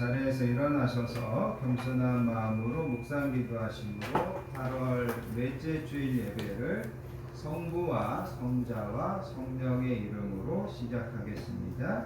자리에서 일어나셔서 겸손한 마음으로 묵상 기도하심으로 8월 넷째 주일 예배를 성부와 성자와 성령의 이름으로 시작하겠습니다.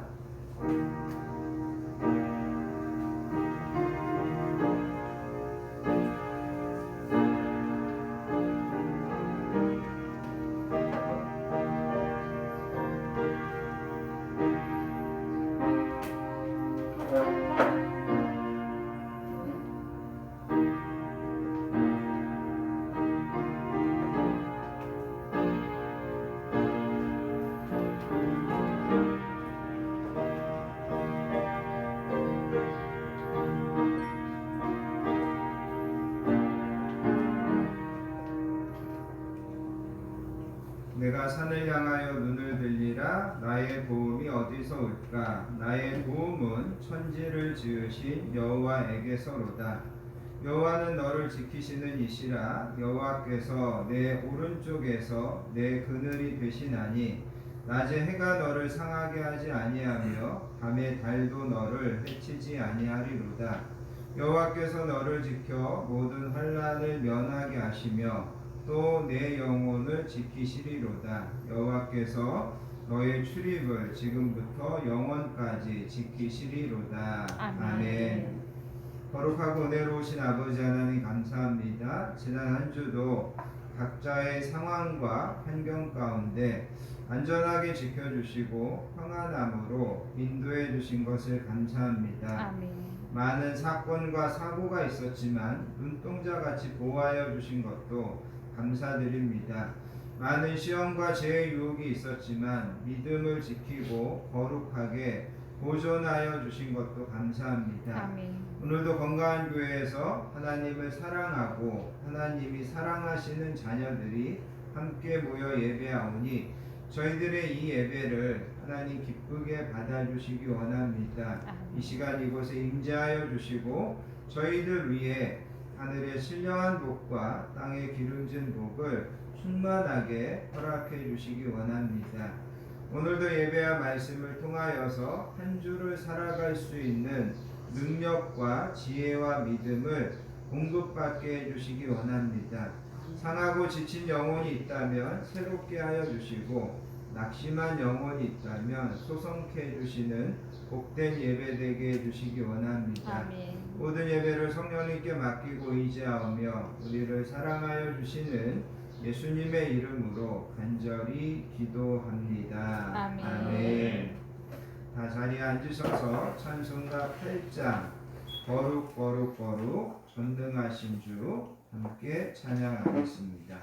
내가 산을 향하여 눈을 들리라. 나의 도움이 어디서 올까? 나의 도움은 천지를 지으신 여호와에게서로다. 여호와는 너를 지키시는 이시라. 여호와께서 내 오른쪽에서 내 그늘이 되시나니 낮에 해가 너를 상하게 하지 아니하며 밤에 달도 너를 해치지 아니하리로다. 여호와께서 너를 지켜 모든 환난을 면하게 하시며 또 내 영혼을 지키시리로다. 여호와께서 너의 출입을 지금부터 영원까지 지키시리로다. 아멘. 거룩하고 은혜로우신 아버지 하나님 감사합니다. 지난 한 주도 각자의 상황과 환경 가운데 안전하게 지켜주시고 평안함으로 인도해 주신 것을 감사합니다. 아멘. 많은 사건과 사고가 있었지만 눈동자같이 보호하여 주신 것도 감사드립니다. 많은 시험과 죄의 유혹이 있었지만 믿음을 지키고 거룩하게 보존하여 주신 것도 감사합니다. 아멘. 오늘도 건강한 교회에서 하나님을 사랑하고 하나님이 사랑하시는 자녀들이 함께 모여 예배하오니 저희들의 이 예배를 하나님 기쁘게 받아주시기 원합니다. 이 시간 이곳에 임재하여 주시고 저희들 위해 하늘의 신령한 복과 땅의 기름진 복을 충만하게 허락해 주시기 원합니다. 오늘도 예배와 말씀을 통하여서 한 주를 살아갈 수 있는 능력과 지혜와 믿음을 공급받게 해주시기 원합니다. 상하고 지친 영혼이 있다면 새롭게 하여 주시고 낙심한 영혼이 있다면 소성케 해주시는 복된 예배 되게 해주시기 원합니다. 아멘. 모든 예배를 성령님께 맡기고 의지하며 우리를 사랑하여 주시는 예수님의 이름으로 간절히 기도합니다. 아멘. 아멘. 다 자리에 앉으셔서 찬송가 8장 거룩 거룩 거룩 전능하신 주 함께 찬양하겠습니다.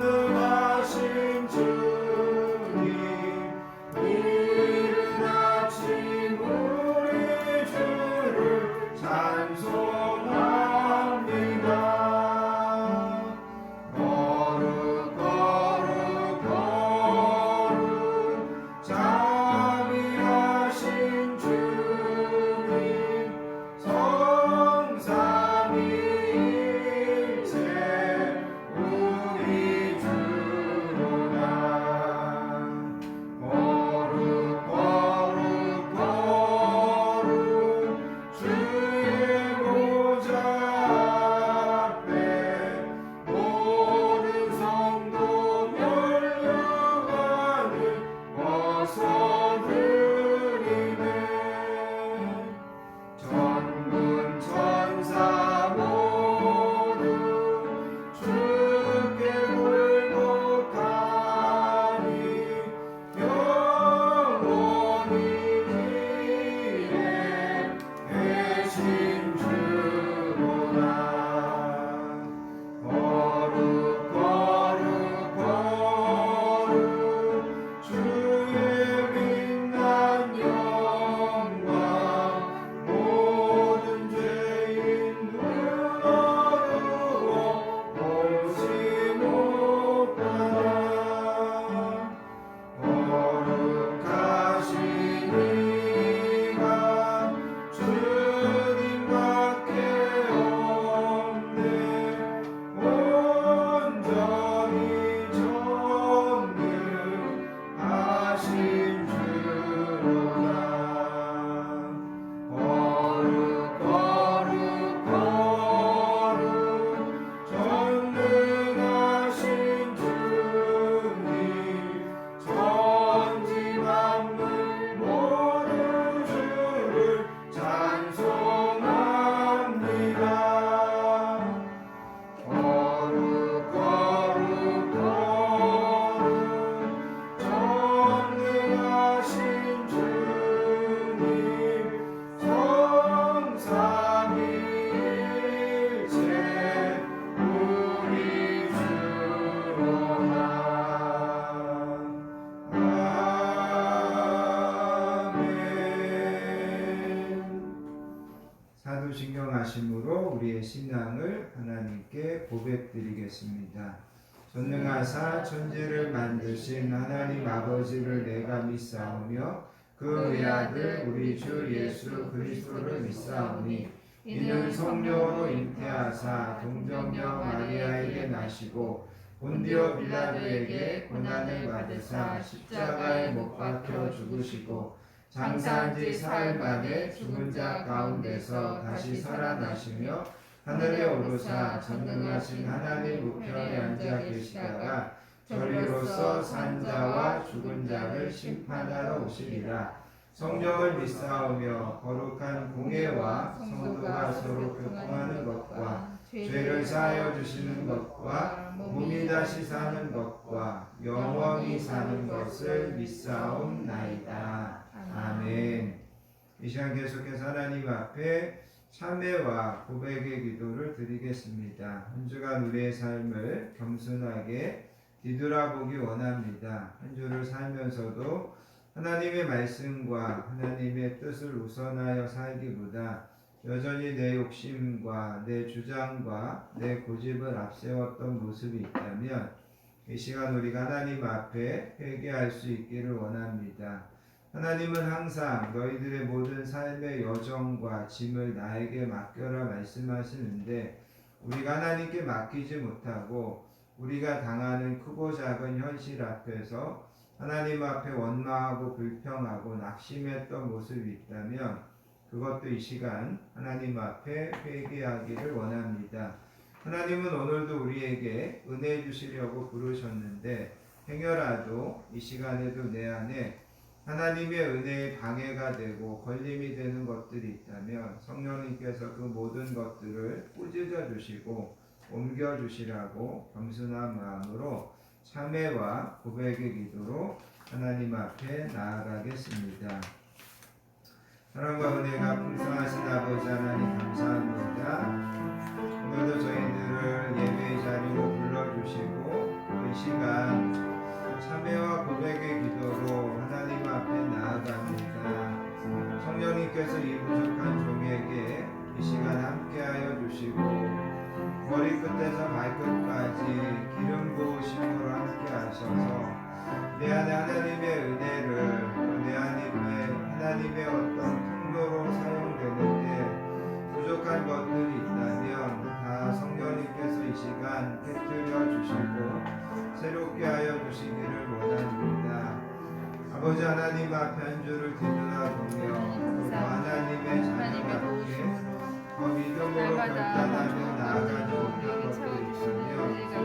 전능하신 주님 이른 아침 전능하심으로 우리의 신앙을 하나님께 고백드리겠습니다. 전능하사 천지를 만드신 하나님 아버지를 내가 믿사오며 그 외아들 우리 주 예수 그리스도를 믿사오니 이는 성령으로 잉태하사 동정녀 마리아에게 나시고 본디오 빌라도에게 고난을 받으사 십자가에 못 박혀 죽으시고 장사한 지 사흘 만에 죽은 자 가운데서 다시 살아나시며 하늘에 오르사 전능하신 하나님 우편에 앉아 계시다가 저리로서 산 자와 죽은 자를 심판하러 오시리라. 성령을 믿사오며 거룩한 공예와 성도가 서로 교통하는 것과 죄를 사하여 주시는 것과 몸이 다시 사는 것과 영원히 사는 것을 믿사옵나이다. 아멘. 이 시간 계속해서 하나님 앞에 참회와 고백의 기도를 드리겠습니다. 한 주간 우리의 삶을 겸손하게 뒤돌아보기 원합니다. 한 주를 살면서도 하나님의 말씀과 하나님의 뜻을 우선하여 살기보다 여전히 내 욕심과 내 주장과 내 고집을 앞세웠던 모습이 있다면 이 시간 우리가 하나님 앞에 회개할 수 있기를 원합니다. 하나님은 항상 너희들의 모든 삶의 여정과 짐을 나에게 맡겨라 말씀하시는데 우리가 하나님께 맡기지 못하고 우리가 당하는 크고 작은 현실 앞에서 하나님 앞에 원망하고 불평하고 낙심했던 모습이 있다면 그것도 이 시간 하나님 앞에 회개하기를 원합니다. 하나님은 오늘도 우리에게 은혜 주시려고 부르셨는데 행여라도 이 시간에도 내 안에 하나님의 은혜에 방해가 되고 걸림이 되는 것들이 있다면 성령님께서 그 모든 것들을 꾸짖어 주시고 옮겨 주시라고 겸손한 마음으로 참회와 고백의 기도로 하나님 앞에 나아가겠습니다. 사랑과 은혜가 풍성하신 아버지 하나님 감사합니다. 오늘도 저희들을 예배의 자리로 불러주시고 이 시간 참회와 고백의 기도로 하나님 앞에 나아갑니다. 성령님께서 이 부족한 종에게 이 시간 함께하여 주시고 머리끝에서 발끝까지 기름 부으심으로 함께하셔서 내 안에 하나님의 은혜를 내 안에 하나님의 어떤 통로로 사용되는데 부족한 것들이 있다면 다 성령님께서 이 시간 깨뜨려 주시고 새롭게 하여 주시기를 원합니다. 아버지 하나님 앞에 한 주를 뒤돌아보며 또 하나님의 자녀답게 더 믿음으로 결단하며 나아가는 모든 것들이 있으며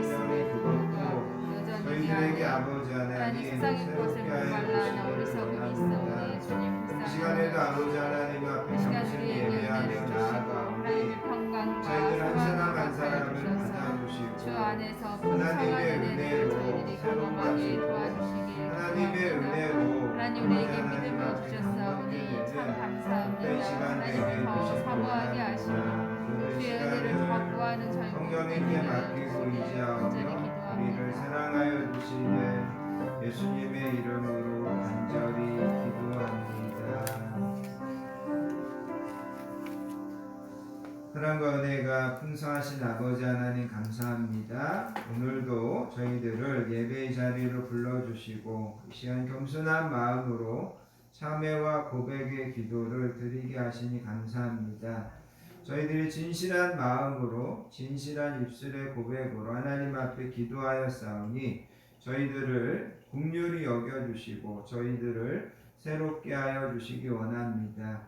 성령이 그것도 저희들에게 아버지 하나님 새롭게 하여 주시기를 원합니다. 이 시간에도 아버지 하나님 앞에 정신히 예배하며 나아가오니 저희들 한 사람 한 사람을 받아주시고 하나님의 은혜로 새로움하게 도와주시길 하나님의 은혜로 하나님 우리에게 믿음을 주셨사오니 참 감사합니다. 하나님 더 사모하게 하시고 주의 은혜를 더 구하는 저희 성령님께 맡기고 의지하며 우리를 사랑하여 주시는 예수님의 이름으로 간절히 기도합니다. 사랑과 은혜가 풍성하신 아버지 하나님 감사합니다. 오늘도 저희들을 예배의 자리로 불러주시고 이 시간 겸손한 마음으로 참회와 고백의 기도를 드리게 하시니 감사합니다. 저희들이 진실한 마음으로 진실한 입술의 고백으로 하나님 앞에 기도하였사오니 저희들을 긍휼히 여겨주시고 저희들을 새롭게 하여 주시기 원합니다.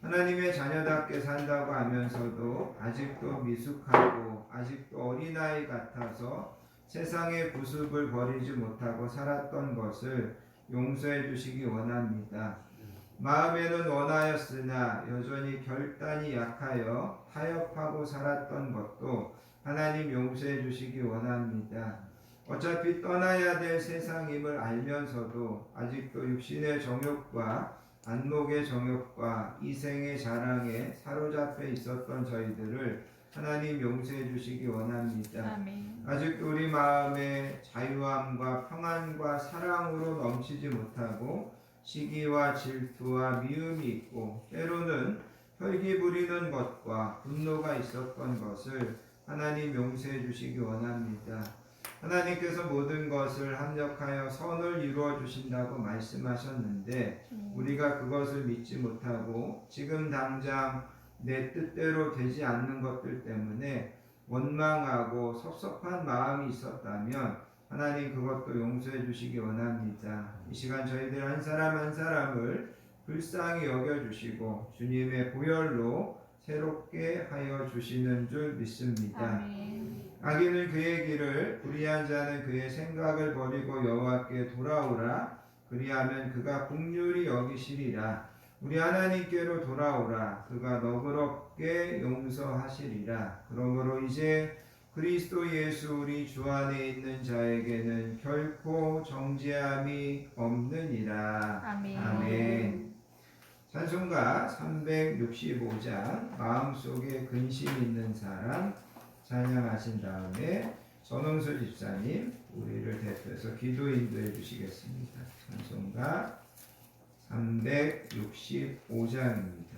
하나님의 자녀답게 산다고 하면서도 아직도 미숙하고 아직도 어린아이 같아서 세상의 구습을 버리지 못하고 살았던 것을 용서해 주시기 원합니다. 마음에는 원하였으나 여전히 결단이 약하여 타협하고 살았던 것도 하나님 용서해 주시기 원합니다. 어차피 떠나야 될 세상임을 알면서도 아직도 육신의 정욕과 안목의 정욕과 이생의 자랑에 사로잡혀 있었던 저희들을 하나님 용서해 주시기 원합니다. 아멘. 아직도 우리 마음에 자유함과 평안과 사랑으로 넘치지 못하고 시기와 질투와 미움이 있고 때로는 혈기 부리는 것과 분노가 있었던 것을 하나님 용서해 주시기 원합니다. 하나님께서 모든 것을 합력하여 선을 이루어 주신다고 말씀하셨는데 우리가 그것을 믿지 못하고 지금 당장 내 뜻대로 되지 않는 것들 때문에 원망하고 섭섭한 마음이 있었다면 하나님 그것도 용서해 주시기 원합니다. 이 시간 저희들 한 사람 한 사람을 불쌍히 여겨주시고 주님의 보혈로 새롭게 하여 주시는 줄 믿습니다. 악인은 그의 길을 불의한 자는 그의 생각을 버리고 여호와께 돌아오라. 그리하면 그가 긍휼히 여기시리라. 우리 하나님께로 돌아오라. 그가 너그럽게 용서하시리라. 그러므로 이제 그리스도 예수 우리 주 안에 있는 자에게는 결코 정죄함이 없느니라. 아멘. 찬송가 365장 마음속에 근심 있는 사람 찬양하신 다음에 전홍수 집사님 우리를 대표해서 기도 인도해 주시겠습니다. 찬송가 365장입니다.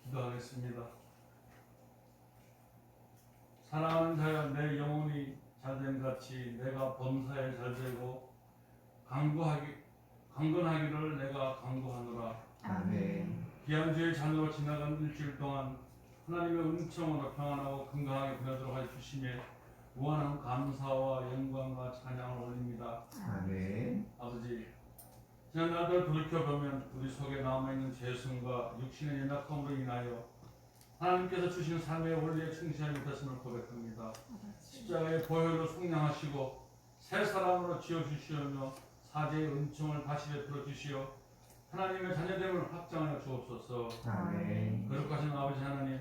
기도하겠습니다. 사랑하는 자여, 내 영혼이 잘됨같이 내가 범사에 잘되고 강건하기를 내가 강구하노라. 아멘. 귀한 주의 자녀로 지나간 일주일 동안 하나님의 은총으로 평안하고 건강하게 보내도록 하여 주심에 무한한 감사와 영광과 찬양을 올립니다. 아멘. 아버지, 지난 날들 돌이켜보면 우리 속에 남아있는 죄성과 육신의 연약함으로 인하여 하나님께서 주신 삶의 원리에 충실하지 못했음을 고백합니다. 십자가의 보혈로 속량하시고 새 사람으로 지어주시오며 사제의 은총을 다시 베풀어 주시어 하나님의 자녀됨을 확장하여 주옵소서. 아멘. 거룩하신 아버지 하나님,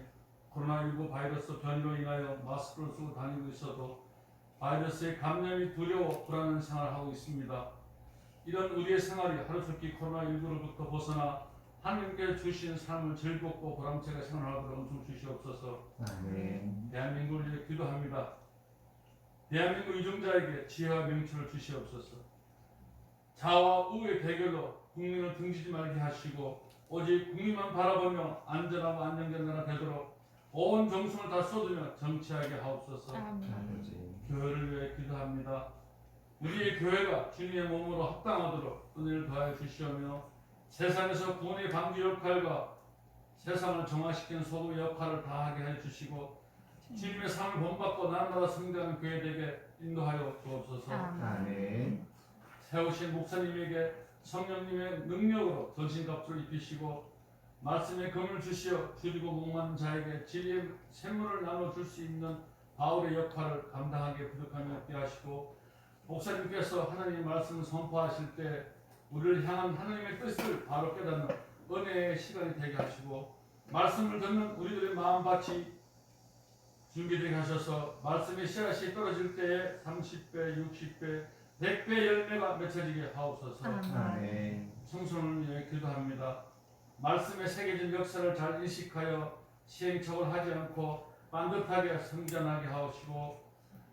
코로나19 바이러스 변이로 인하여 마스크를 쓰고 다니고 있어도 바이러스의 감염이 두려워 불안한 생활을 하고 있습니다. 이런 우리의 생활이 하루속히 코로나19로부터 벗어나 하나님께 주신 삶을 즐겁고 보람차게 생활하도록 은총 주시옵소서. 아멘. 대한민국을 위해 기도합니다. 대한민국 유정자에게 지혜와 명철을 주시옵소서. 자와 우의 대결로 국민을 등지지 말게 하시고 오직 국민만 바라보며 안전하고 안정된 나라 되도록 온 정성을 다 쏟으며 정치하게 하옵소서. 아멘. 아버지. 교회를 위해 기도합니다. 우리의 교회가 주님의 몸으로 합당하도록 은혜를 더하여 주시오며 세상에서 구원의 방주 역할과 세상을 정화시키는 소금의 역할을 다하게 해 주시고 주님의 삶을 본받고 날마다 성장하는 교회 되게 인도하여 주옵소서. 아멘. 세우신 목사님에게 성령님의 능력으로 전신갑주를 입히시고 말씀의 금을 주시어 줄이고 목마른 자에게 진리의 샘물을 나눠줄 수 있는 바울의 역할을 감당하게 부족함이 없게 하시고 목사님께서 하나님의 말씀을 선포하실 때 우리를 향한 하나님의 뜻을 바로 깨닫는 은혜의 시간이 되게 하시고 말씀을 듣는 우리들의 마음밭이 준비되게 하셔서 말씀의 씨앗이 떨어질 때에 30배, 60배, 100배 열매가 맺혀지게 하옵소서. 아멘. 청소년을 위해 기도합니다. 말씀에 새겨진 역사를 잘 인식하여 시행착오를 하지 않고 반듯하게 성장하게 하시고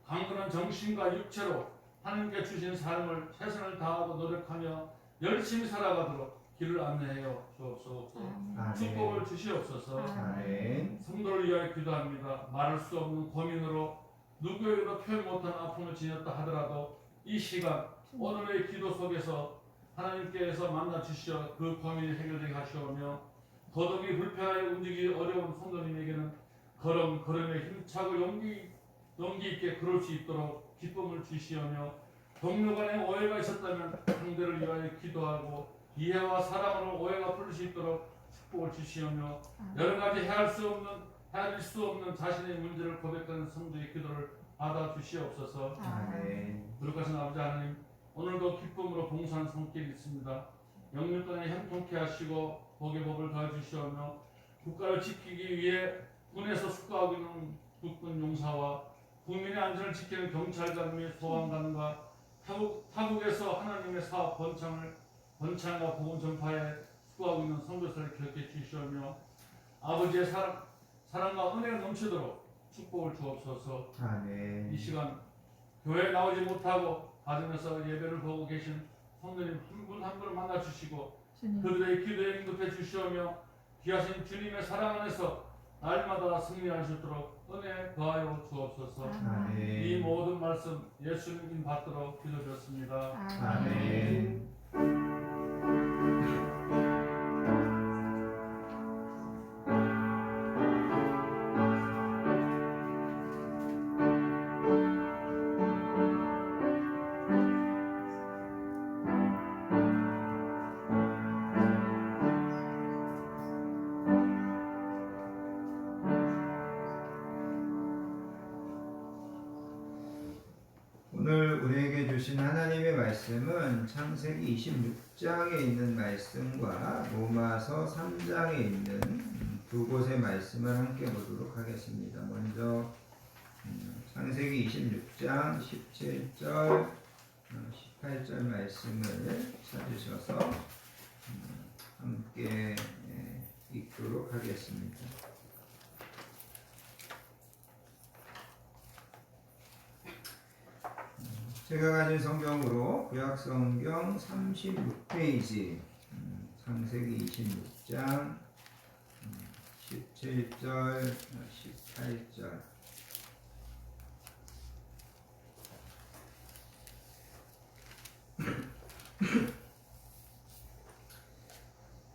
강건한 정신과 육체로 하나님께 주신 삶을 최선을 다하고 노력하며 열심히 살아가도록 길을 안내하여 주옵소서. 축복을 주시옵소서. 아멘. 성도를 위하여 기도합니다. 말할 수 없는 고민으로 누구에게도 표현 못한 아픔을 지녔다 하더라도 이 시간 오늘의 기도 속에서 하나님께서 만나 주시어 그 고민이 해결되게 하시오며 더더욱이 불편하게 움직이기 어려운 성도님에게는 걸음에 힘차고 용기 있게 걸을 수 있도록 기쁨을 주시오며 동료 간에 오해가 있었다면 상대를 위하여 기도하고 이해와 사랑으로 오해가 풀릴 수 있도록 축복을 주시오며 여러 가지 헤아릴 수 없는 자신의 문제를 고백하는 성도의 기도를 받아 주시옵소서. 아멘. 거룩하신 아버지 하나님, 오늘도 기쁨으로 봉사하는 손길이 있습니다. 영육 간에 형통케 하시고 복의 법을 더해 주시오며 국가를 지키기 위해 군에서 숙고하고 있는 국군 용사와 국민의 안전을 지키는 경찰관 및 소방관과 타국에서 하나님의 사업 번창과 복음 전파에 수고하고 있는 성도들을 기억해 주시오며 아버지의 사랑과 은혜가 넘치도록 축복을 주옵소서. 아멘. 이 시간 교회에 나오지 못하고 가정에서 예배를 보고 계신 성도님 한 분 한 분을 만나 주시고 그들의 기도에 응답해 주시오며 귀하신 주님의 사랑 안에서 날마다 승리할 수 있도록 은혜 더하여 주옵소서. 아멘. 이 모든 말씀 예수님 받도록 기도드렸습니다. 아멘. 오늘 우리에게 주신 하나님의 말씀은 창세기 26장에 있는 말씀과 로마서 3장에 있는 두 곳의 말씀을 함께 보도록 하겠습니다. 먼저 창세기 26장 17절 18절 말씀을 찾으셔서 함께 읽도록 하겠습니다. 제가 가진 성경으로 구약성경 36페이지 창세기 26장 17절 18절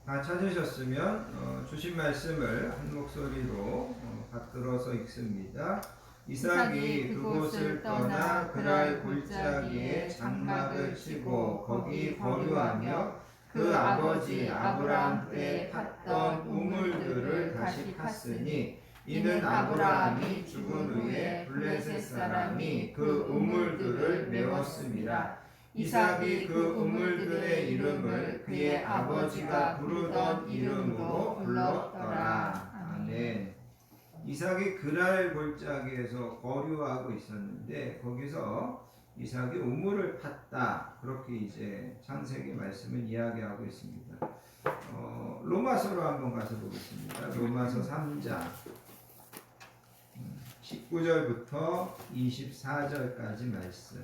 다 찾으셨으면 주신 말씀을 한 목소리로 받들어서 읽습니다. 이삭이 그곳을 떠나 그랄 골짜기에 장막을 치고 거기 거류하며 그 아버지 아브라함 때 팠던 우물들을 다시 팠으니 이는 아브라함이 죽은 후에 블레셋 사람이 그 우물들을 메웠습니다. 이삭이 그 우물들의 이름을 그의 아버지가 부르던 이름으로 불렀더라. 아멘. 이삭이 그랄 골짜기에서 거류하고 있었는데 거기서 이삭이 우물을 팠다. 그렇게 이제 창세기 말씀을 이야기하고 있습니다. 로마서로 한번 가서 보겠습니다. 로마서 3장 19절부터 24절까지 말씀.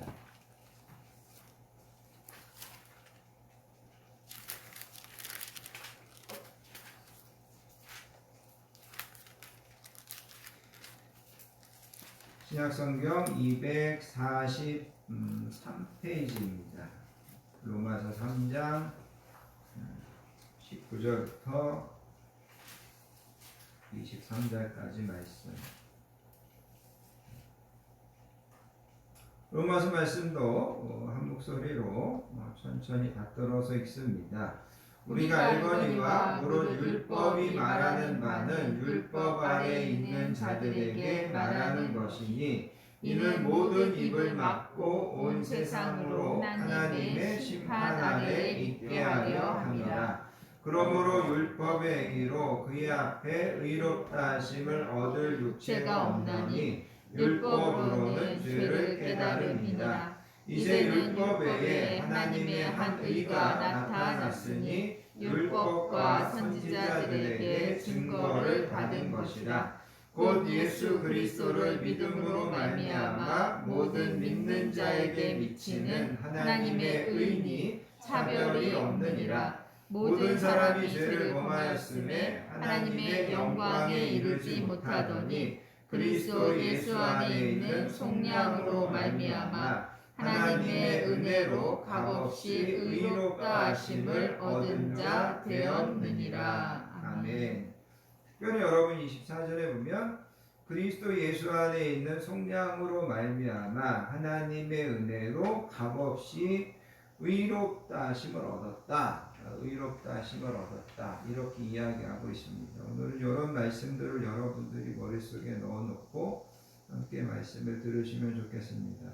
신약성경 243페이지입니다. 로마서 3장 19절부터 23절까지 말씀. 로마서 말씀도 한 목소리로 천천히 받들어서 읽습니다. 우리가 알거니와 무릇 율법이 말하는 바는 율법 아래 있는 자들에게 말하는 것이니 이는 모든 입을 막고 온 세상으로 하나님의 심판 아래 있게 하려 함이라. 그러므로 율법의 행위로 그의 앞에 의롭다 하심을 얻을 육체가 없나니 율법으로는 죄를 깨달음이라. 이제 율법 외에 하나님의 한 의가 나타났으니 율법과 선지자들에게 증거를 받은 것이라. 곧 예수 그리스도를 믿음으로 말미암아 모든 믿는 자에게 미치는 하나님의 의니 차별이 없느니라. 모든 사람이 죄를 범하였음에 하나님의 영광에 이르지 못하더니 그리스도 예수 안에 있는 속량으로 말미암아 하나님의 은혜로 값없이 의롭다 하심을 얻은 자 되었느니라. 아멘. 특별히 여러분 24절에 보면 그리스도 예수 안에 있는 속량으로 말미암아 하나님의 은혜로 값없이 의롭다 하심을 얻었다. 의롭다 하심을 얻었다. 이렇게 이야기하고 있습니다. 오늘은 이런 말씀들을 여러분들이 머릿속에 넣어놓고 함께 말씀을 들으시면 좋겠습니다.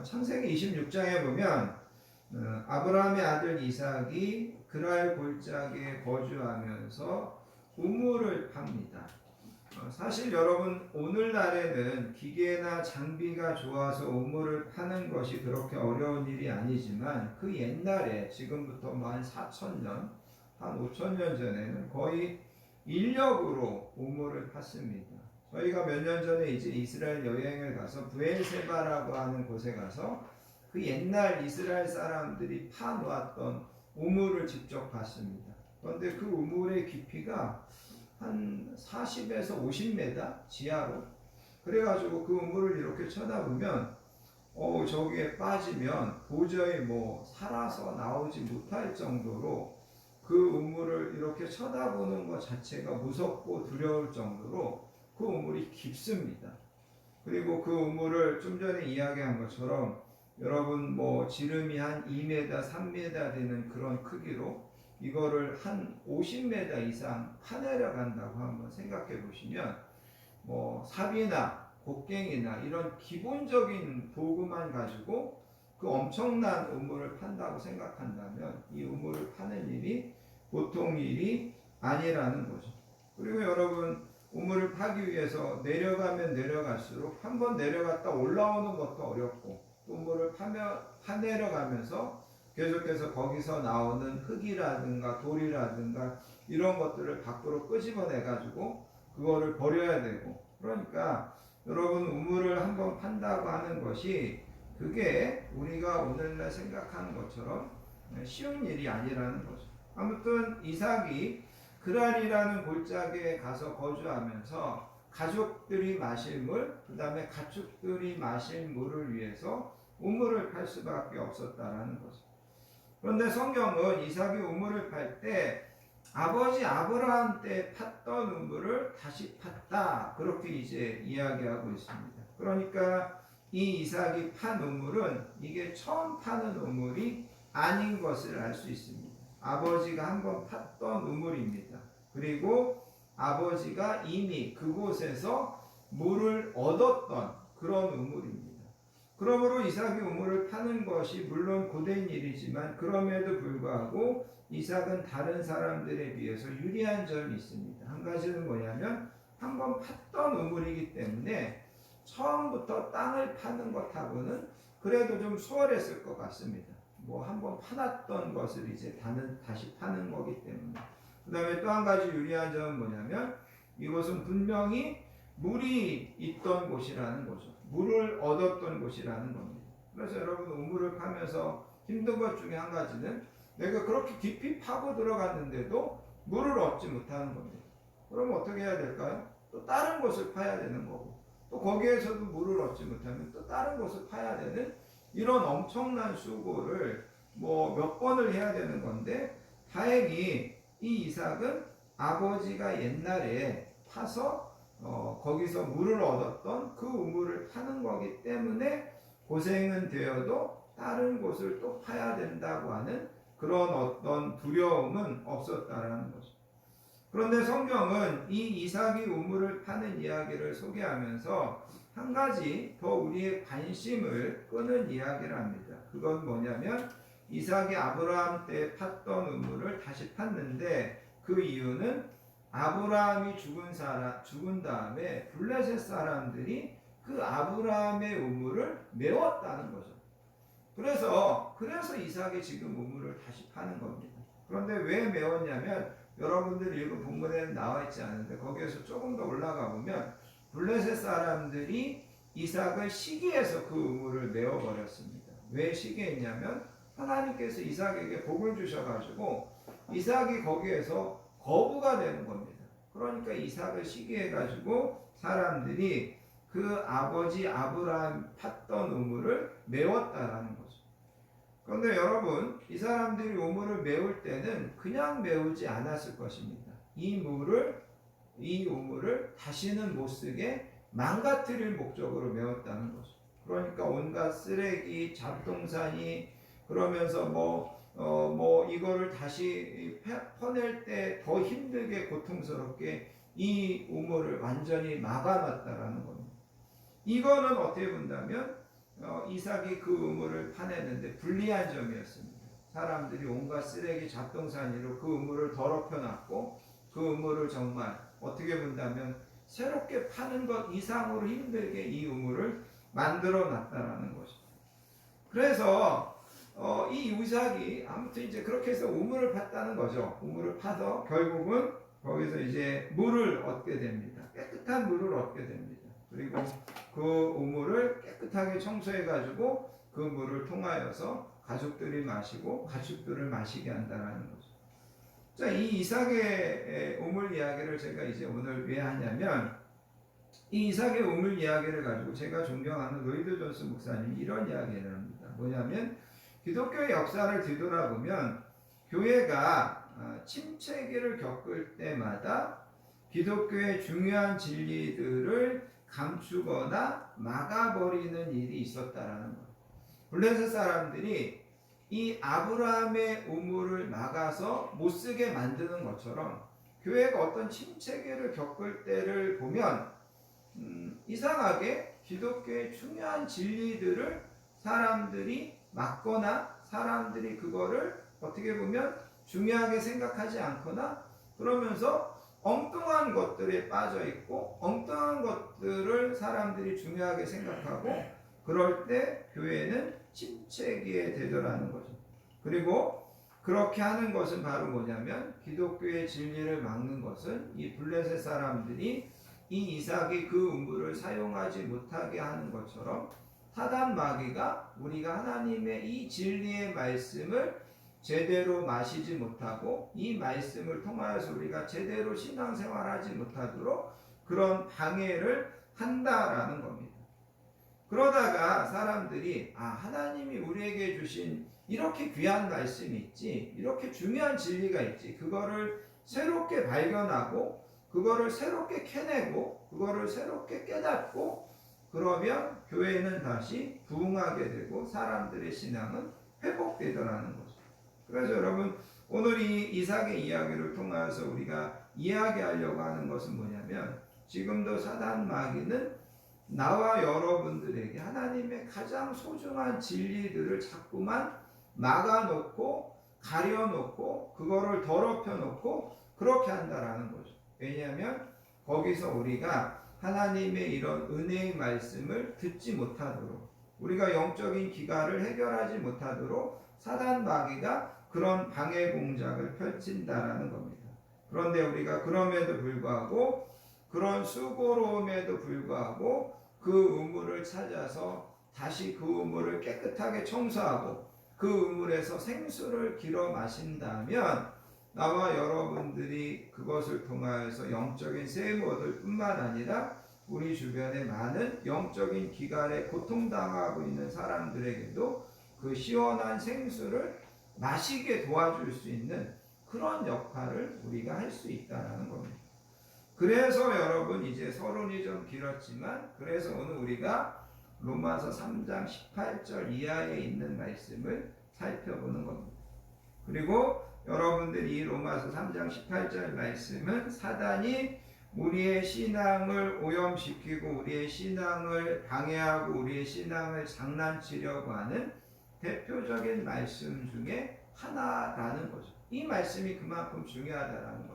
창세기 26장에 보면 아브라함의 아들 이삭이 그랄 골짜기에 거주하면서 우물을 팝니다. 사실 여러분 오늘날에는 기계나 장비가 좋아서 우물을 파는 것이 그렇게 어려운 일이 아니지만 그 옛날에 지금부터 한 4,000년, 한 5,000년 전에는 거의 인력으로 우물을 팠습니다. 저희가 몇 년 전에 이제 이스라엘 여행을 가서 브엘세바라고 하는 곳에 가서 그 옛날 이스라엘 사람들이 파놓았던 우물을 직접 봤습니다. 그런데 그 우물의 깊이가 한 40에서 50m 지하로, 그래가지고 그 우물을 이렇게 쳐다보면 저기에 빠지면 도저히 살아서 나오지 못할 정도로 그 우물을 이렇게 쳐다보는 것 자체가 무섭고 두려울 정도로 그 우물이 깊습니다. 그리고 그 우물을 좀 전에 이야기한 것처럼 여러분 지름이 한 2m, 3m 되는 그런 크기로 이거를 한 50m 이상 파내려간다고 한번 생각해 보시면 삽이나 곡괭이나 이런 기본적인 도구만 가지고 그 엄청난 우물을 판다고 생각한다면 이 우물을 파는 일이 보통 일이 아니라는 거죠. 그리고 여러분 우물을 파기 위해서 내려가면 내려갈수록 한번 내려갔다 올라오는 것도 어렵고 우물을 파내려가면서 계속해서 거기서 나오는 흙이라든가 돌이라든가 이런 것들을 밖으로 끄집어내가지고 그거를 버려야 되고, 그러니까 여러분 우물을 한번 판다고 하는 것이 그게 우리가 오늘날 생각하는 것처럼 쉬운 일이 아니라는 거죠. 아무튼 이삭이 그랄이라는 골짜기에 가서 거주하면서 가족들이 마실 물, 그 다음에 가축들이 마실 물을 위해서 우물을 팔 수밖에 없었다라는 거죠. 그런데 성경은 이삭이 우물을 팔 때 아버지 아브라함 때 팠던 우물을 다시 팠다, 그렇게 이제 이야기하고 있습니다. 그러니까 이 이삭이 판 우물은 이게 처음 파는 우물이 아닌 것을 알 수 있습니다. 아버지가 한번 팠던 우물입니다. 그리고 아버지가 이미 그곳에서 물을 얻었던 그런 우물입니다. 그러므로 이삭이 우물을 파는 것이 물론 고된 일이지만 그럼에도 불구하고 이삭은 다른 사람들에 비해서 유리한 점이 있습니다. 한 가지는 뭐냐면 한번 팠던 우물이기 때문에 처음부터 땅을 파는 것하고는 그래도 좀 수월했을 것 같습니다. 한번 파놨던 것을 이제 다시 파는 거기 때문에. 그 다음에 또 한 가지 유리한 점은 뭐냐면 이곳은 분명히 물이 있던 곳이라는 거죠. 물을 얻었던 곳이라는 겁니다. 그래서 여러분 우물을 파면서 힘든 것 중에 한 가지는 내가 그렇게 깊이 파고 들어갔는데도 물을 얻지 못하는 겁니다. 그럼 어떻게 해야 될까요? 또 다른 곳을 파야 되는 거고, 또 거기에서도 물을 얻지 못하면 또 다른 곳을 파야 되는 이런 엄청난 수고를 뭐 몇 번을 해야 되는 건데, 다행히 이 이삭은 아버지가 옛날에 파서 거기서 물을 얻었던 그 우물을 파는 거기 때문에 고생은 되어도 다른 곳을 또 파야 된다고 하는 그런 어떤 두려움은 없었다라는 거죠. 그런데 성경은 이 이삭이 우물을 파는 이야기를 소개하면서 한 가지 더 우리의 관심을 끄는 이야기를 합니다. 그건 뭐냐면 이삭이 아브라함 때 팠던 우물을 다시 팠는데 그 이유는 아브라함이 죽은 다음에 블레셋 사람들이 그 아브라함의 우물을 메웠다는 거죠. 그래서 이삭이 지금 우물을 다시 파는 겁니다. 그런데 왜 메웠냐면 여러분들 읽은 본문에는 나와 있지 않은데 거기에서 조금 더 올라가 보면 블레셋 사람들이 이삭을 시기해서 그 우물을 메워버렸습니다. 왜 시기했냐면 하나님께서 이삭에게 복을 주셔가지고 이삭이 거기에서 거부가 되는 겁니다. 그러니까 이삭을 시기해가지고 사람들이 그 아버지 아브라함 팠던 우물을 메웠다라는 거죠. 그런데 여러분, 이 사람들이 우물을 메울 때는 그냥 메우지 않았을 것입니다. 이 우물을 다시는 못 쓰게 망가뜨릴 목적으로 메웠다는 거죠. 그러니까 온갖 쓰레기, 잡동사니, 그러면서 이거를 다시 퍼낼 때 더 힘들게 고통스럽게 이 우물을 완전히 막아놨다라는 겁니다. 이거는 어떻게 본다면 이삭이 그 우물을 파내는데 불리한 점이었습니다. 사람들이 온갖 쓰레기 잡동사니로 그 우물을 더럽혀 놨고 그 우물을 정말 어떻게 본다면 새롭게 파는 것 이상으로 힘들게 이 우물을 만들어 놨다라는 거죠. 그래서 이 이삭이 아무튼 이제 그렇게 해서 우물을 팠다는 거죠. 우물을 파서 결국은 거기서 이제 물을 얻게 됩니다. 깨끗한 물을 얻게 됩니다. 그리고 그 우물을 깨끗하게 청소해가지고 그 물을 통하여서 가족들이 마시고 가축들을 마시게 한다는 거죠. 자, 이 이삭의 우물 이야기를 제가 이제 오늘 왜 하냐면 이 이삭의 우물 이야기를 가지고 제가 존경하는 로이드 존스 목사님이 이런 이야기를 합니다. 뭐냐면 기독교의 역사를 뒤돌아보면 교회가 침체기를 겪을 때마다 기독교의 중요한 진리들을 감추거나 막아버리는 일이 있었다라는 거예요. 블레셋 사람들이 이 아브라함의 우물을 막아서 못 쓰게 만드는 것처럼 교회가 어떤 침체기를 겪을 때를 보면 이상하게 기독교의 중요한 진리들을 사람들이 막거나 사람들이 그거를 어떻게 보면 중요하게 생각하지 않거나 그러면서 엉뚱한 것들에 빠져 있고 엉뚱한 것들을 사람들이 중요하게 생각하고 그럴 때 교회는 침체기에 되더라는 거죠. 그리고 그렇게 하는 것은 바로 뭐냐면 기독교의 진리를 막는 것은 이 블레셋 사람들이 이 이삭이 그 우물을 사용하지 못하게 하는 것처럼 사단 마귀가 우리가 하나님의 이 진리의 말씀을 제대로 마시지 못하고 이 말씀을 통하여서 우리가 제대로 신앙생활하지 못하도록 그런 방해를 한다라는 겁니다. 그러다가 사람들이 하나님이 우리에게 주신 이렇게 귀한 말씀이 있지, 이렇게 중요한 진리가 있지, 그거를 새롭게 발견하고 그거를 새롭게 캐내고 그거를 새롭게 깨닫고 그러면 교회는 다시 부흥하게 되고 사람들의 신앙은 회복되더라는 거죠. 그래서 여러분 오늘 이 이삭의 이야기를 통해서 우리가 이야기하려고 하는 것은 뭐냐면 지금도 사단 마귀는 나와 여러분들에게 하나님의 가장 소중한 진리들을 자꾸만 막아놓고 가려놓고 그거를 더럽혀놓고 그렇게 한다라는 거죠. 왜냐하면 거기서 우리가 하나님의 이런 은혜의 말씀을 듣지 못하도록 우리가 영적인 기갈을 해결하지 못하도록 사단 마귀가 그런 방해 공작을 펼친다라는 겁니다. 그런데 우리가 그럼에도 불구하고 그런 수고로움에도 불구하고 그 우물을 찾아서 다시 그 우물을 깨끗하게 청소하고 그 우물에서 생수를 길어 마신다면 나와 여러분들이 그것을 통하여서 영적인 세임을 얻을 뿐만 아니라 우리 주변에 많은 영적인 기갈에 고통당하고 있는 사람들에게도 그 시원한 생수를 마시게 도와줄 수 있는 그런 역할을 우리가 할 수 있다는 겁니다. 그래서 여러분 이제 서론이 좀 길었지만 그래서 오늘 우리가 로마서 3장 18절 이하에 있는 말씀을 살펴보는 겁니다. 그리고 여러분들이 이 로마서 3장 18절 말씀은 사단이 우리의 신앙을 오염시키고 우리의 신앙을 방해하고 우리의 신앙을 장난치려고 하는 대표적인 말씀 중에 하나라는 거죠. 이 말씀이 그만큼 중요하다는 겁니다.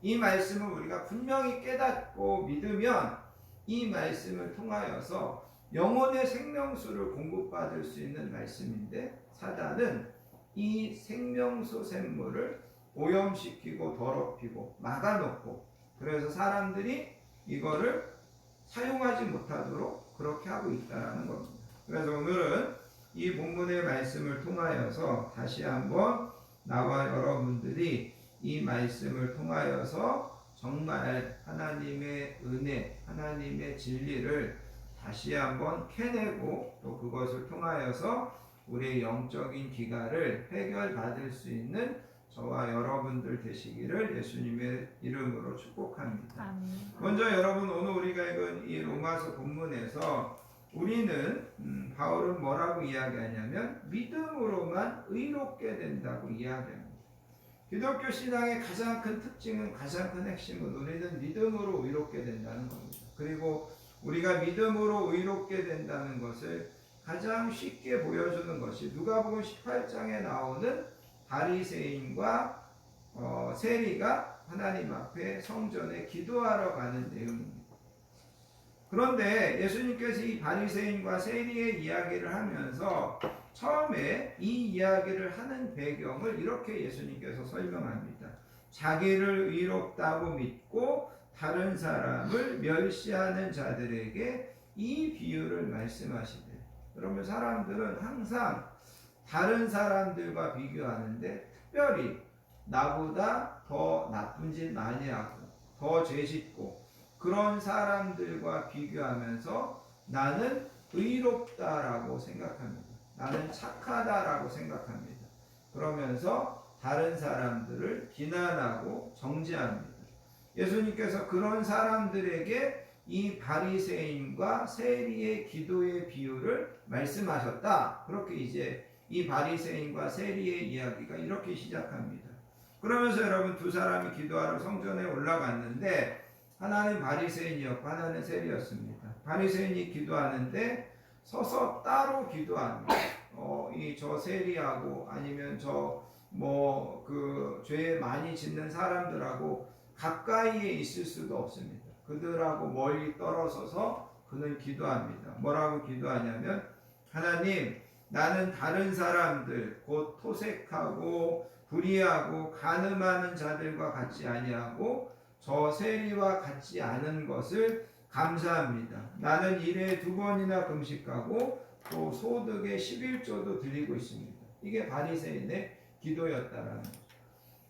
이 말씀을 우리가 분명히 깨닫고 믿으면 이 말씀을 통하여서 영혼의 생명수를 공급받을 수 있는 말씀인데 사단은 이 생명수 샘물을 오염시키고 더럽히고 막아놓고 그래서 사람들이 이거를 사용하지 못하도록 그렇게 하고 있다는 겁니다. 그래서 오늘은 이 본문의 말씀을 통하여서 다시 한번 나와 여러분들이 이 말씀을 통하여서 정말 하나님의 은혜, 하나님의 진리를 다시 한번 캐내고 또 그것을 통하여서 우리의 영적인 기갈을 해결받을 수 있는 저와 여러분들 되시기를 예수님의 이름으로 축복합니다. 아멘. 먼저 여러분 오늘 우리가 읽은 이 로마서 본문에서 우리는 바울은 뭐라고 이야기하냐면 믿음으로만 의롭게 된다고 이야기합니다. 기독교 신앙의 가장 큰 특징은 가장 큰 핵심은 우리는 믿음으로 의롭게 된다는 겁니다. 그리고 우리가 믿음으로 의롭게 된다는 것을 가장 쉽게 보여주는 것이 누가복음 18장에 나오는 바리새인과 세리가 하나님 앞에 성전에 기도하러 가는 내용입니다. 그런데 예수님께서 이 바리새인과 세리의 이야기를 하면서 처음에 이 이야기를 하는 배경을 이렇게 예수님께서 설명합니다. 자기를 의롭다고 믿고 다른 사람을 멸시하는 자들에게 이 비유를 말씀하시되 그러면 사람들은 항상 다른 사람들과 비교하는데 특별히 나보다 더 나쁜 짓 많이 하고 더 죄짓고 그런 사람들과 비교하면서 나는 의롭다라고 생각합니다. 나는 착하다라고 생각합니다. 그러면서 다른 사람들을 비난하고 정죄합니다. 예수님께서 그런 사람들에게 이 바리새인과 세리의 기도의 비유를 말씀하셨다. 그렇게 이제 이 바리새인과 세리의 이야기가 이렇게 시작합니다. 그러면서 여러분 두 사람이 기도하러 성전에 올라갔는데 하나는 바리새인이었고 하나는 세리였습니다. 바리새인이 기도하는데 서서 따로 기도합니다. 저 세리하고 아니면 죄 많이 짓는 사람들하고 가까이에 있을 수도 없습니다. 그들하고 멀리 떨어져서 그는 기도합니다. 뭐라고 기도하냐면 하나님 나는 다른 사람들 곧 토색하고 불의하고 간음하는 자들과 같지 아니하고 저 세리와 같지 않은 것을 감사합니다. 나는 일에 2번이나 금식하고 또 소득의 11조도 드리고 있습니다. 이게 바리새인의 기도였다라는 거죠.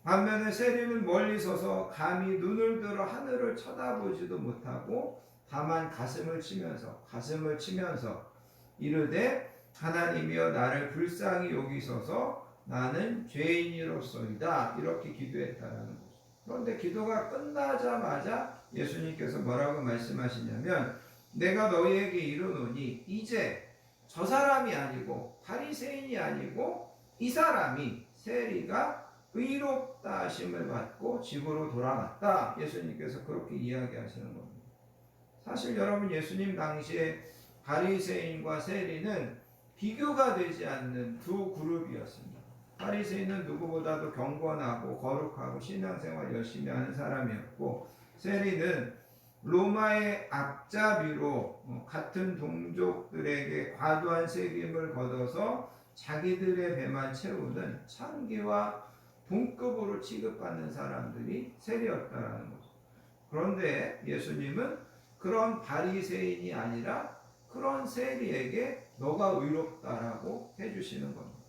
반면에 세리는 멀리 서서 감히 눈을 들어 하늘을 쳐다보지도 못하고 다만 가슴을 치면서 이르되 하나님이여 나를 불쌍히 여기소서 나는 죄인이로소이다 이렇게 기도했다라는 거죠. 그런데 기도가 끝나자마자 예수님께서 뭐라고 말씀하시냐면 내가 너희에게 이르노니 이제 저 사람이 아니고 바리새인이 아니고 이 사람이 세리가 의롭다 하심을 받고 집으로 돌아갔다. 예수님께서 그렇게 이야기하시는 겁니다. 사실 여러분 예수님 당시에 바리새인과 세리는 비교가 되지 않는 두 그룹이었습니다. 바리새인은 누구보다도 경건하고 거룩하고 신앙생활 열심히 하는 사람이었고 세리는 로마의 악자비로 같은 동족들에게 과도한 세금을 걷어서 자기들의 배만 채우는 창기와 동급으로 취급받는 사람들이 세리였다라는 거죠. 그런데 예수님은 그런 바리새인이 아니라 그런 세리에게 너가 의롭다라고 해주시는 겁니다.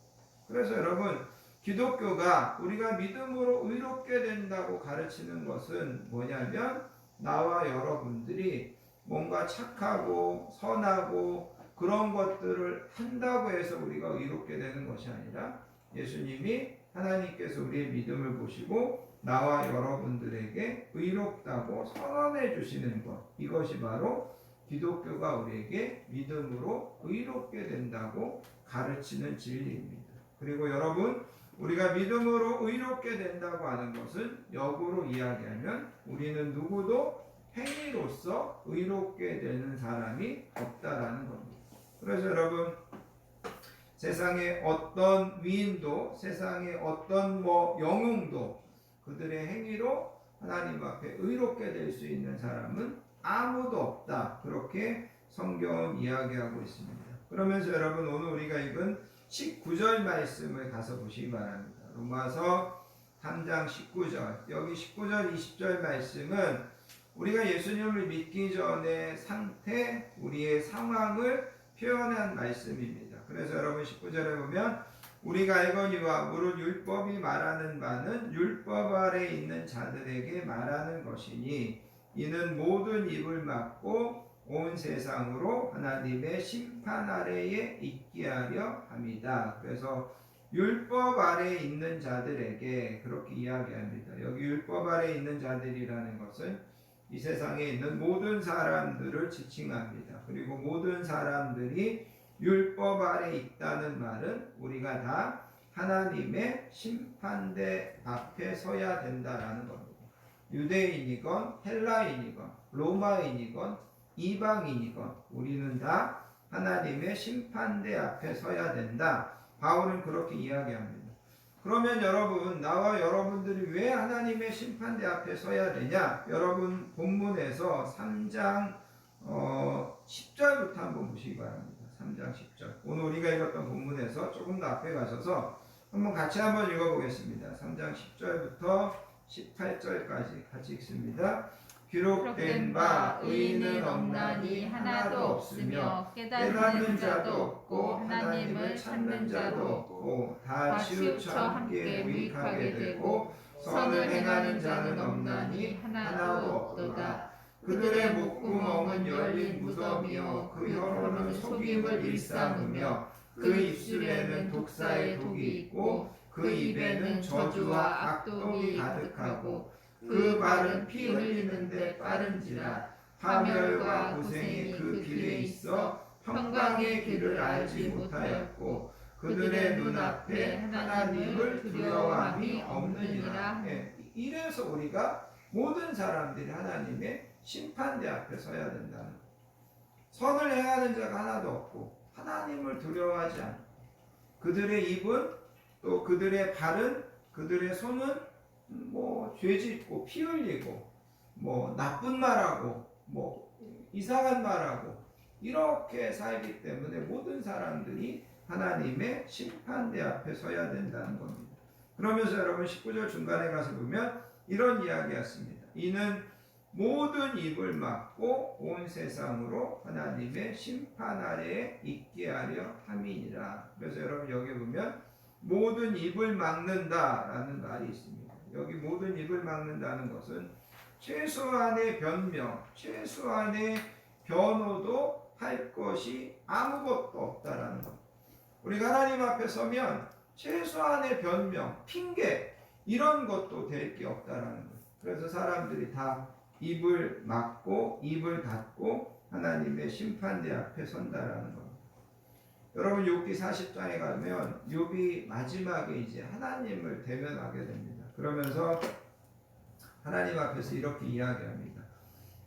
그래서 여러분, 기독교가 우리가 믿음으로 의롭게 된다고 가르치는 것은 뭐냐면, 나와 여러분들이 뭔가 착하고 선하고 그런 것들을 한다고 해서 우리가 의롭게 되는 것이 아니라, 예수님이 하나님께서 우리의 믿음을 보시고 나와 여러분들에게 의롭다고 선언해 주시는 것, 이것이 바로 기독교가 우리에게 믿음으로 의롭게 된다고 가르치는 진리입니다. 그리고 여러분, 우리가 믿음으로 의롭게 된다고 하는 것은 역으로 이야기하면 우리는 누구도 행위로서 의롭게 되는 사람이 없다라는 겁니다. 그래서 여러분, 세상의 어떤 위인도, 세상의 어떤 영웅도 그들의 행위로 하나님 앞에 의롭게 될 수 있는 사람은 아무도 없다. 그렇게 성경은 이야기하고 있습니다. 그러면서 여러분, 오늘 우리가 읽은 19절 말씀을 가서 보시기 바랍니다. 로마서 3장 19절. 여기 19절, 20절 말씀은 우리가 예수님을 믿기 전의 상태, 우리의 상황을 표현한 말씀입니다. 그래서 여러분 19절에 보면 우리가 알거니와 무릇 율법이 말하는 바는 율법 아래 있는 자들에게 말하는 것이니 이는 모든 입을 막고 온 세상으로 하나님의 심판 아래에 있게 하려 함이다. 그래서 율법 아래에 있는 자들에게 그렇게 이야기합니다. 여기 율법 아래에 있는 자들이라는 것은 이 세상에 있는 모든 사람들을 지칭합니다. 그리고 모든 사람들이 율법 아래 있다는 말은 우리가 다 하나님의 심판대 앞에 서야 된다라는 겁니다. 유대인이건 헬라인이건 로마인이건 이방인이건 우리는 다 하나님의 심판대 앞에 서야 된다. 바울은 그렇게 이야기합니다. 그러면 여러분, 나와 여러분들이 왜 하나님의 심판대 앞에 서야 되냐? 여러분 본문에서 3장 10절부터 한번 보시기 바랍니다. 3장 10절. 오늘 우리가 읽었던 본문에서 조금 더 앞에 가셔서 한번 같이 한번 읽어보겠습니다. 3장 10절부터 18절까지 같이 읽습니다. 기록된 바 의인은 없나니 하나도 없으며 깨닫는 자도 없고 하나님을 찾는 자도 없고 다 치우쳐 함께 무익하게 되고 선을 행하는 자는 없나니 하나도 없도다. 그들의 목구멍은 열린 무덤이요 그 혀로는 속임을 일삼으며 그 입술에는 독사의 독이 있고 그 입에는 저주와 악독이 가득하고 그 발은 피 흘리는데 빠른지라 파멸과 고생이 그 길에 있어 평강의 길을 알지 못하였고 그들의 눈앞에 하나님을 두려워함이 없느니라. 이래서 우리가 모든 사람들이 하나님의 심판대 앞에 서야 된다는 거예요. 선을 행하는 자가 하나도 없고 하나님을 두려워하지 않고 그들의 입은 또 그들의 발은 그들의 손은 죄 짓고 피 흘리고 나쁜 말하고 이상한 말하고 이렇게 살기 때문에 모든 사람들이 하나님의 심판대 앞에 서야 된다는 겁니다. 그러면서 여러분 19절 중간에 가서 보면 이런 이야기였습니다. 이는 모든 입을 막고 온 세상으로 하나님의 심판 아래에 있게 하려 함이니라. 그래서 여러분 여기 보면 모든 입을 막는다라는 말이 있습니다. 여기 모든 입을 막는다는 것은 최소한의 변명, 최소한의 변호도 할 것이 아무것도 없다라는 것. 우리가 하나님 앞에 서면 최소한의 변명, 핑계 이런 것도 될 게 없다라는 것. 그래서 사람들이 다 입을 막고 입을 닫고 하나님의 심판대 앞에 선다라는 겁니다. 여러분 욥기 40장에 가면 욥이 마지막에 이제 하나님을 대면하게 됩니다. 그러면서 하나님 앞에서 이렇게 이야기합니다.